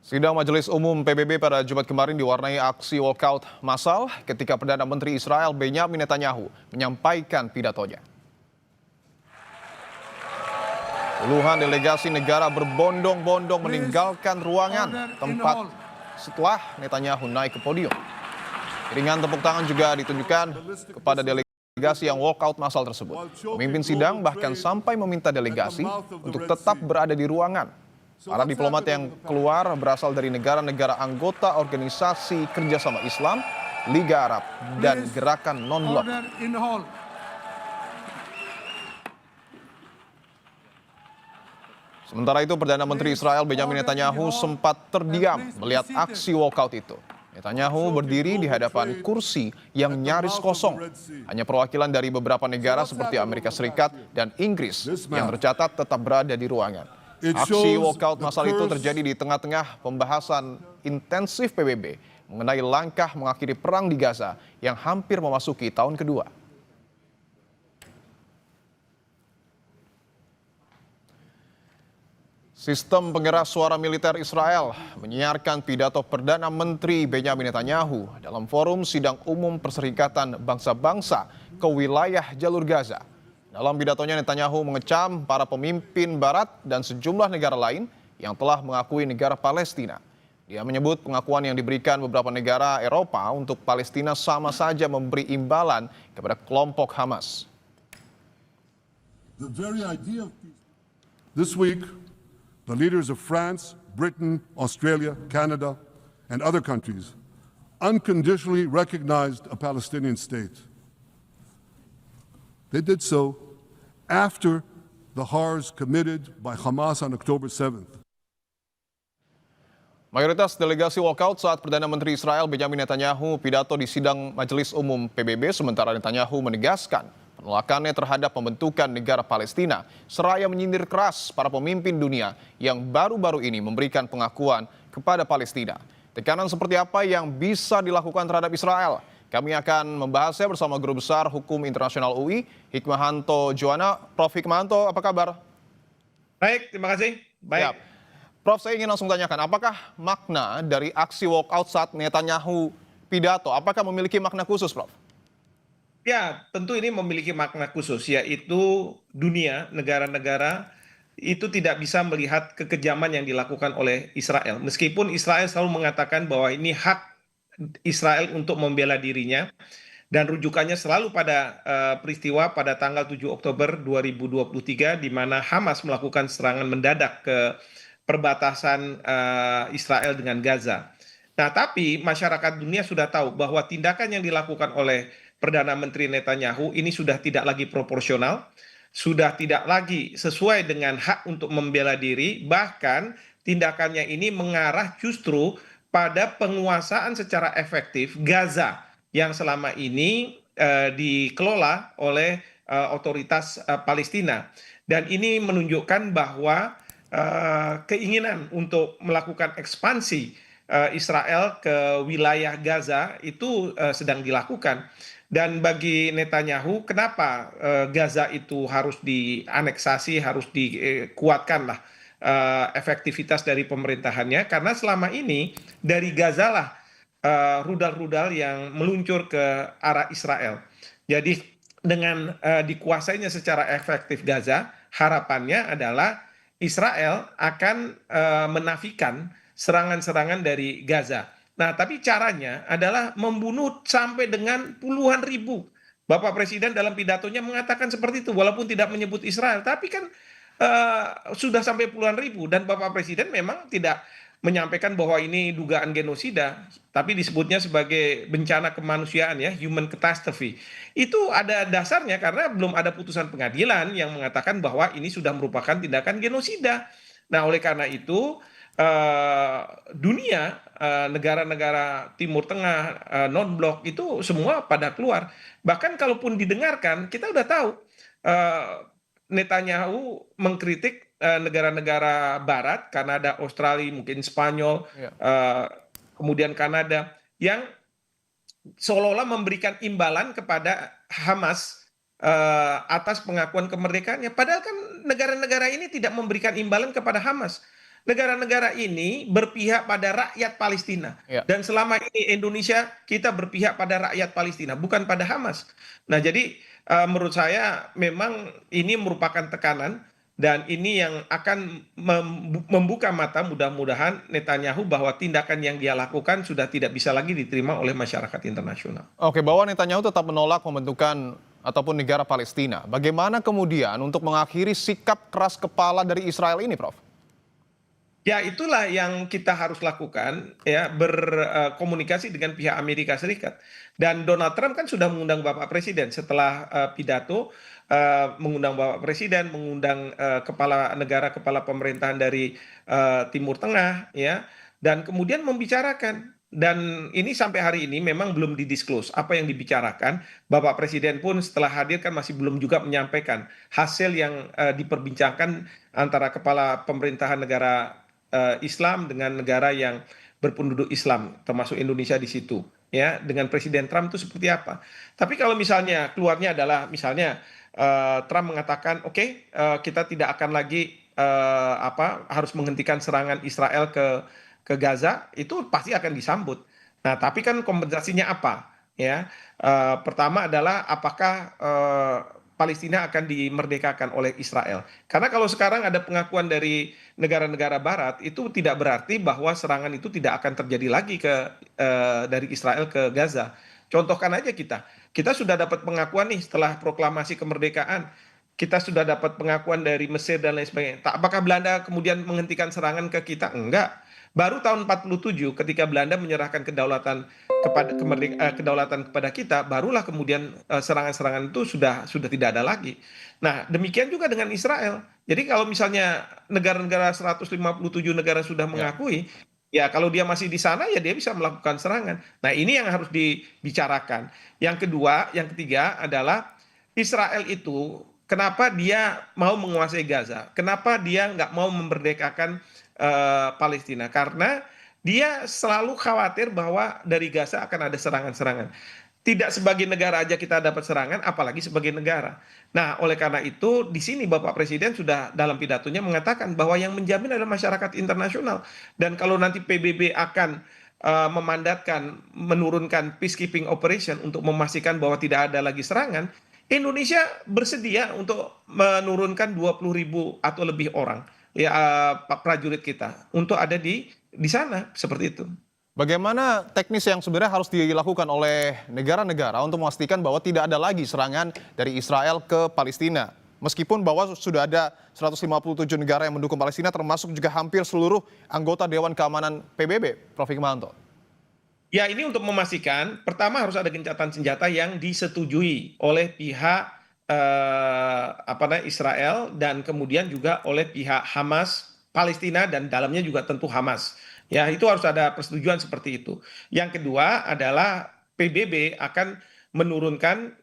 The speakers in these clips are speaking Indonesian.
Sidang Majelis Umum PBB pada Jumat kemarin diwarnai aksi walkout massal ketika Perdana Menteri Israel Benyamin Netanyahu menyampaikan pidatonya. Puluhan delegasi negara berbondong-bondong meninggalkan ruangan tempat setelah Netanyahu naik ke podium. Iringan tepuk tangan juga ditunjukkan kepada delegasi yang walkout massal tersebut. Pemimpin sidang bahkan sampai meminta delegasi untuk tetap berada di ruangan. Para diplomat yang keluar berasal dari negara-negara anggota Organisasi Kerjasama Islam, Liga Arab, dan Gerakan Non-Blok. Sementara itu, Perdana Menteri Israel Benyamin Netanyahu sempat terdiam melihat aksi walkout itu. Netanyahu berdiri di hadapan kursi yang nyaris kosong. Hanya perwakilan dari beberapa negara seperti Amerika Serikat dan Inggris yang tercatat tetap berada di ruangan. Aksi walkout massal itu terjadi di tengah-tengah pembahasan intensif PBB mengenai langkah mengakhiri perang di Gaza yang hampir memasuki tahun kedua. Sistem pengeras suara militer Israel menyiarkan pidato Perdana Menteri Benyamin Netanyahu dalam forum sidang umum Perserikatan Bangsa-Bangsa ke wilayah Jalur Gaza. Dalam pidatonya, Netanyahu mengecam para pemimpin Barat dan sejumlah negara lain yang telah mengakui negara Palestina. Dia menyebut pengakuan yang diberikan beberapa negara Eropa untuk Palestina sama saja memberi imbalan kepada kelompok Hamas. This week, the leaders of France, Britain, Australia, Canada, and other countries unconditionally recognized a Palestinian state. They did so after the horrors committed by Hamas on October 7th. Mayoritas delegasi walkout saat Perdana Menteri Israel Benyamin Netanyahu pidato di sidang Majelis Umum PBB, sementara Netanyahu menegaskan penolakannya terhadap pembentukan negara Palestina, seraya menyindir keras para pemimpin dunia yang baru-baru ini memberikan pengakuan kepada Palestina. Tekanan seperti apa yang bisa dilakukan terhadap Israel? Kami akan membahasnya bersama Guru Besar Hukum Internasional UI, Hikmahanto Juwana. Prof. Hikmahanto, apa kabar? Baik, terima kasih. Baik. Ya. Prof, saya ingin langsung tanyakan, apakah makna dari aksi walkout saat Netanyahu pidato, apakah memiliki makna khusus, Prof? Ya, tentu ini memiliki makna khusus, yaitu dunia, negara-negara itu tidak bisa melihat kekejaman yang dilakukan oleh Israel. Meskipun Israel selalu mengatakan bahwa ini hak Israel untuk membela dirinya, dan rujukannya selalu pada peristiwa pada tanggal 7 Oktober 2023 di mana Hamas melakukan serangan mendadak ke perbatasan Israel dengan Gaza. Nah, tapi masyarakat dunia sudah tahu bahwa tindakan yang dilakukan oleh Perdana Menteri Netanyahu ini sudah tidak lagi proporsional, sudah tidak lagi sesuai dengan hak untuk membela diri, bahkan tindakannya ini mengarah justru pada penguasaan secara efektif Gaza yang selama ini dikelola oleh otoritas Palestina. Dan ini menunjukkan bahwa keinginan untuk melakukan ekspansi Israel ke wilayah Gaza itu sedang dilakukan. Dan bagi Netanyahu, kenapa Gaza itu harus dianeksasi, harus dikuatkan lah efektivitas dari pemerintahannya, karena selama ini dari Gaza lah rudal-rudal yang meluncur ke arah Israel. Jadi dengan dikuasainya secara efektif Gaza, harapannya adalah Israel akan menafikan serangan-serangan dari Gaza. Nah, tapi caranya adalah membunuh sampai dengan puluhan ribu. Bapak Presiden dalam pidatonya mengatakan seperti itu, walaupun tidak menyebut Israel, tapi kan sudah sampai puluhan ribu, dan Bapak Presiden memang tidak menyampaikan bahwa ini dugaan genosida, tapi disebutnya sebagai bencana kemanusiaan, ya, human catastrophe. Itu ada dasarnya karena belum ada putusan pengadilan yang mengatakan bahwa ini sudah merupakan tindakan genosida. Nah, oleh karena itu dunia, negara-negara Timur Tengah, non-blok itu semua pada keluar. Bahkan kalaupun didengarkan, kita udah tahu Netanyahu mengkritik negara-negara Barat, Kanada, Australia, mungkin Spanyol, kemudian Kanada, yang seolah-olah memberikan imbalan kepada Hamas atas pengakuan kemerdekaannya. Padahal kan negara-negara ini tidak memberikan imbalan kepada Hamas. negara-negara ini berpihak pada rakyat Palestina. Ya. Dan selama ini Indonesia kita berpihak pada rakyat Palestina, bukan pada Hamas. Nah, jadi menurut saya memang ini merupakan tekanan dan ini yang akan membuka mata mudah-mudahan Netanyahu bahwa tindakan yang dia lakukan sudah tidak bisa lagi diterima oleh masyarakat internasional. Oke, bahwa Netanyahu tetap menolak pembentukan ataupun negara Palestina. Bagaimana kemudian untuk mengakhiri sikap keras kepala dari Israel ini, Prof? Ya, itulah yang kita harus lakukan, ya, berkomunikasi dengan pihak Amerika Serikat. Dan Donald Trump kan sudah mengundang Bapak Presiden setelah pidato, mengundang Bapak Presiden, mengundang kepala negara, kepala pemerintahan dari Timur Tengah, ya, dan kemudian membicarakan. Dan ini sampai hari ini memang belum didisclose apa yang dibicarakan. Bapak Presiden pun setelah hadir kan masih belum juga menyampaikan hasil yang diperbincangkan antara kepala pemerintahan negara Islam dengan negara yang berpenduduk Islam, termasuk Indonesia di situ, ya, dengan Presiden Trump itu seperti apa. Tapi kalau misalnya keluarnya adalah misalnya Trump mengatakan, oke, kita tidak akan lagi harus menghentikan serangan Israel ke Gaza, itu pasti akan disambut. Nah, tapi kan kompensasinya apa? Ya, pertama adalah apakah Palestina akan dimerdekakan oleh Israel. Karena kalau sekarang ada pengakuan dari negara-negara Barat, itu tidak berarti bahwa serangan itu tidak akan terjadi lagi dari Israel ke Gaza. Contohkan aja kita sudah dapat pengakuan nih setelah proklamasi kemerdekaan. Kita sudah dapat pengakuan dari Mesir dan lain sebagainya. Apakah Belanda kemudian menghentikan serangan ke kita? Enggak. Baru tahun 47 ketika Belanda menyerahkan kedaulatan kepada kita, barulah kemudian serangan-serangan itu sudah tidak ada lagi. Nah, demikian juga dengan Israel. Jadi kalau misalnya negara-negara 157 negara sudah mengakui, ya kalau dia masih di sana ya dia bisa melakukan serangan. Nah, ini yang harus dibicarakan. Yang ketiga adalah Israel itu kenapa dia mau menguasai Gaza? Kenapa dia nggak mau memerdekakan Palestina? Karena dia selalu khawatir bahwa dari Gaza akan ada serangan-serangan. Tidak sebagai negara aja kita dapat serangan, apalagi sebagai negara. Nah, oleh karena itu, di sini Bapak Presiden sudah dalam pidatonya mengatakan bahwa yang menjamin adalah masyarakat internasional. Dan kalau nanti PBB akan memandatkan, menurunkan peacekeeping operation untuk memastikan bahwa tidak ada lagi serangan, Indonesia bersedia untuk menurunkan 20.000 atau lebih orang, ya, prajurit kita untuk ada di sana seperti itu. Bagaimana teknis yang sebenarnya harus dilakukan oleh negara-negara untuk memastikan bahwa tidak ada lagi serangan dari Israel ke Palestina? Meskipun bahwa sudah ada 157 negara yang mendukung Palestina, termasuk juga hampir seluruh anggota Dewan Keamanan PBB, Prof. Hikmahanto. Ya, ini untuk memastikan, pertama harus ada gencatan senjata yang disetujui oleh pihak Israel dan kemudian juga oleh pihak Hamas Palestina dan dalamnya juga tentu Hamas. Ya, itu harus ada persetujuan seperti itu. Yang kedua adalah PBB akan menurunkan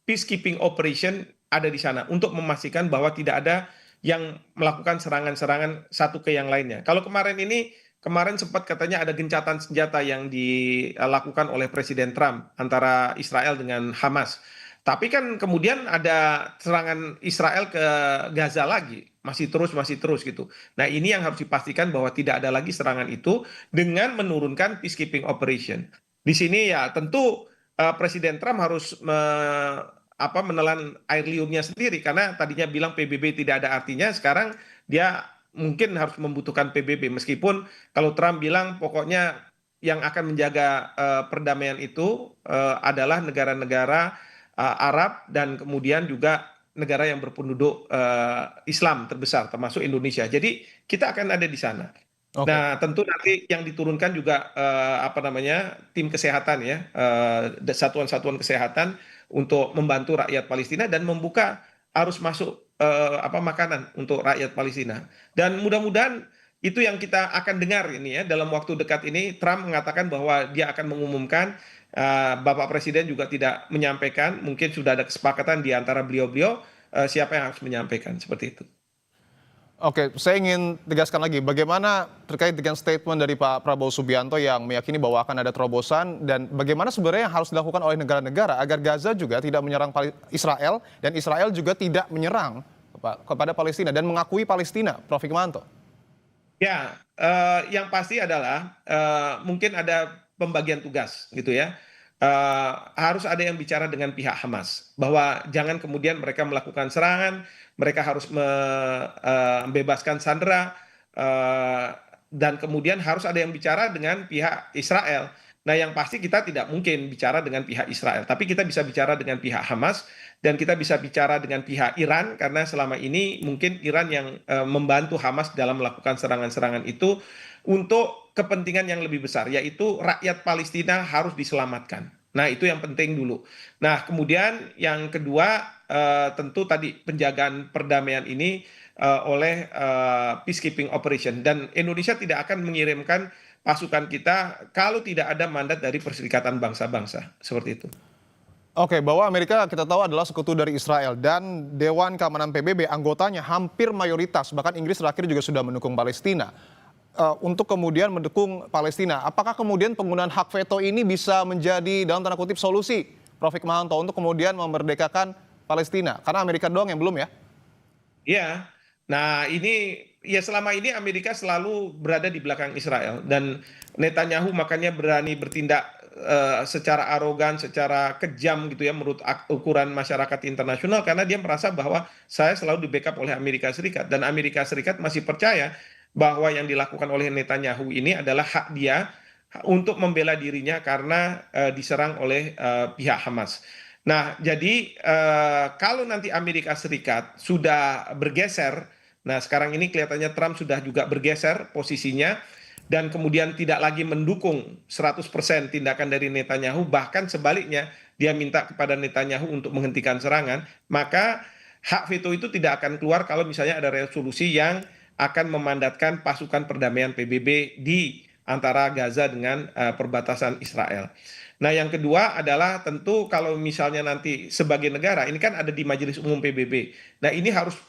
peacekeeping operation ada di sana untuk memastikan bahwa tidak ada yang melakukan serangan-serangan satu ke yang lainnya. Kalau kemarin sempat katanya ada gencatan senjata yang dilakukan oleh Presiden Trump antara Israel dengan Hamas. Tapi kan kemudian ada serangan Israel ke Gaza lagi, masih terus gitu. Nah, ini yang harus dipastikan bahwa tidak ada lagi serangan itu dengan menurunkan peacekeeping operation. Di sini ya tentu Presiden Trump harus menelan air liurnya sendiri karena tadinya bilang PBB tidak ada artinya, sekarang dia mungkin harus membutuhkan PBB meskipun kalau Trump bilang pokoknya yang akan menjaga perdamaian itu adalah negara-negara Arab dan kemudian juga negara yang berpenduduk Islam terbesar termasuk Indonesia. Jadi kita akan ada di sana. Okay. Nah, tentu nanti yang diturunkan juga tim kesehatan ya, satuan-satuan kesehatan untuk membantu rakyat Palestina dan membuka arus masuk makanan untuk rakyat Palestina. Dan mudah-mudahan itu yang kita akan dengar ini ya dalam waktu dekat ini. Trump mengatakan bahwa dia akan mengumumkan. Bapak Presiden juga tidak menyampaikan, mungkin sudah ada kesepakatan di antara beliau-beliau siapa yang harus menyampaikan seperti itu. Oke, saya ingin tegaskan lagi bagaimana terkait dengan statement dari Pak Prabowo Subianto yang meyakini bahwa akan ada terobosan dan bagaimana sebenarnya yang harus dilakukan oleh negara-negara agar Gaza juga tidak menyerang Israel dan Israel juga tidak menyerang kepada Palestina dan mengakui Palestina, Prof. Hikmahanto. Ya, yang pasti adalah mungkin ada pembagian tugas gitu ya. Harus ada yang bicara dengan pihak Hamas bahwa jangan kemudian mereka melakukan serangan, mereka harus membebaskan sandera, eh, dan kemudian harus ada yang bicara dengan pihak Israel. Nah, yang pasti kita tidak mungkin bicara dengan pihak Israel, tapi kita bisa bicara dengan pihak Hamas dan kita bisa bicara dengan pihak Iran karena selama ini mungkin Iran yang membantu Hamas dalam melakukan serangan-serangan itu untuk kepentingan yang lebih besar, yaitu rakyat Palestina harus diselamatkan. Nah, itu yang penting dulu. Nah, kemudian yang kedua, tentu tadi penjagaan perdamaian ini oleh peacekeeping operation. Dan Indonesia tidak akan mengirimkan pasukan kita kalau tidak ada mandat dari Perserikatan Bangsa-Bangsa. Seperti itu. Oke, bahwa Amerika kita tahu adalah sekutu dari Israel dan Dewan Keamanan PBB anggotanya hampir mayoritas, bahkan Inggris terakhir juga sudah mendukung Palestina. Untuk kemudian mendukung Palestina, apakah kemudian penggunaan hak veto ini bisa menjadi dalam tanda kutip solusi, Prof. Hikmahanto, untuk kemudian memerdekakan Palestina? Karena Amerika doang yang belum ya? Iya. Nah, ini ya selama ini Amerika selalu berada di belakang Israel dan Netanyahu makanya berani bertindak secara arogan, secara kejam gitu ya menurut ukuran masyarakat internasional karena dia merasa bahwa saya selalu di backup oleh Amerika Serikat dan Amerika Serikat masih percaya bahwa yang dilakukan oleh Netanyahu ini adalah hak dia untuk membela dirinya karena diserang oleh pihak Hamas. Nah, jadi kalau nanti Amerika Serikat sudah bergeser, nah sekarang ini kelihatannya Trump sudah juga bergeser posisinya dan kemudian tidak lagi mendukung 100% tindakan dari Netanyahu, bahkan sebaliknya dia minta kepada Netanyahu untuk menghentikan serangan, maka hak veto itu tidak akan keluar kalau misalnya ada resolusi yang akan memandatkan pasukan perdamaian PBB di antara Gaza dengan perbatasan Israel. Nah, yang kedua adalah tentu kalau misalnya nanti sebagai negara, ini kan ada di Majelis Umum PBB. Nah, ini harus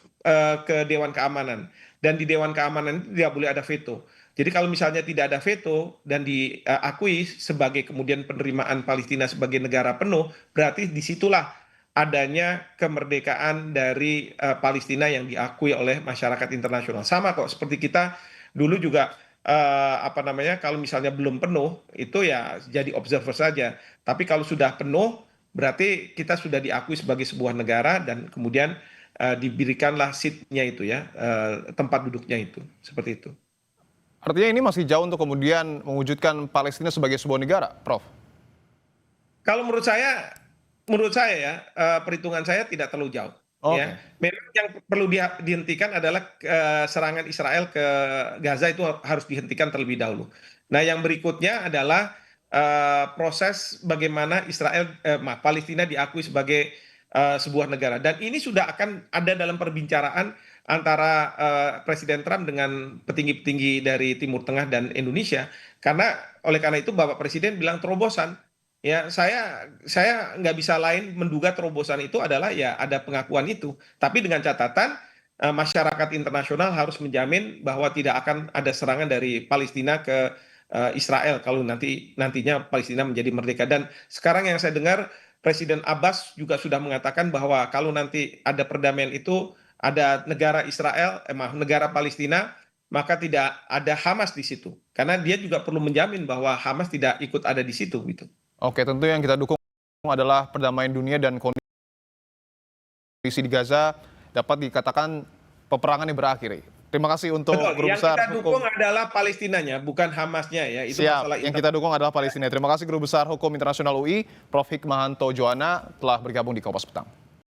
ke Dewan Keamanan. Dan di Dewan Keamanan itu tidak boleh ada veto. Jadi kalau misalnya tidak ada veto dan diakui sebagai kemudian penerimaan Palestina sebagai negara penuh, berarti disitulah adanya kemerdekaan dari Palestina yang diakui oleh masyarakat internasional. Sama kok seperti kita dulu juga apa namanya kalau misalnya belum penuh itu ya jadi observer saja. Tapi kalau sudah penuh berarti kita sudah diakui sebagai sebuah negara dan kemudian diberikanlah seat-nya itu ya tempat duduknya itu seperti itu. Artinya ini masih jauh untuk kemudian mewujudkan Palestina sebagai sebuah negara, Prof. Kalau menurut saya ya perhitungan saya tidak terlalu jauh. Ya, Oke. memang yang perlu dihentikan adalah serangan Israel ke Gaza itu harus dihentikan terlebih dahulu. Nah, yang berikutnya adalah proses bagaimana Palestina diakui sebagai sebuah negara. Dan ini sudah akan ada dalam perbincangan antara Presiden Trump dengan petinggi-petinggi dari Timur Tengah dan Indonesia. Oleh karena itu Bapak Presiden bilang terobosan. Ya, saya nggak bisa lain menduga terobosan itu adalah ya ada pengakuan itu. Tapi dengan catatan masyarakat internasional harus menjamin bahwa tidak akan ada serangan dari Palestina ke Israel kalau nantinya Palestina menjadi merdeka. Dan sekarang yang saya dengar Presiden Abbas juga sudah mengatakan bahwa kalau nanti ada perdamaian itu ada negara negara Palestina, maka tidak ada Hamas di situ. Karena dia juga perlu menjamin bahwa Hamas tidak ikut ada di situ gitu. Oke, tentu yang kita dukung adalah perdamaian dunia dan kondisi di Gaza dapat dikatakan peperangannya berakhir. Terima kasih untuk Guru Yang Besar kita Hukum. dukung adalah Palestinanya, bukan Hamasnya ya. Itu Siap, masalah yang kita dukung adalah Palestina. Terima kasih Guru Besar Hukum Internasional UI, Prof. Hikmahanto Joana telah bergabung di Kompas Petang.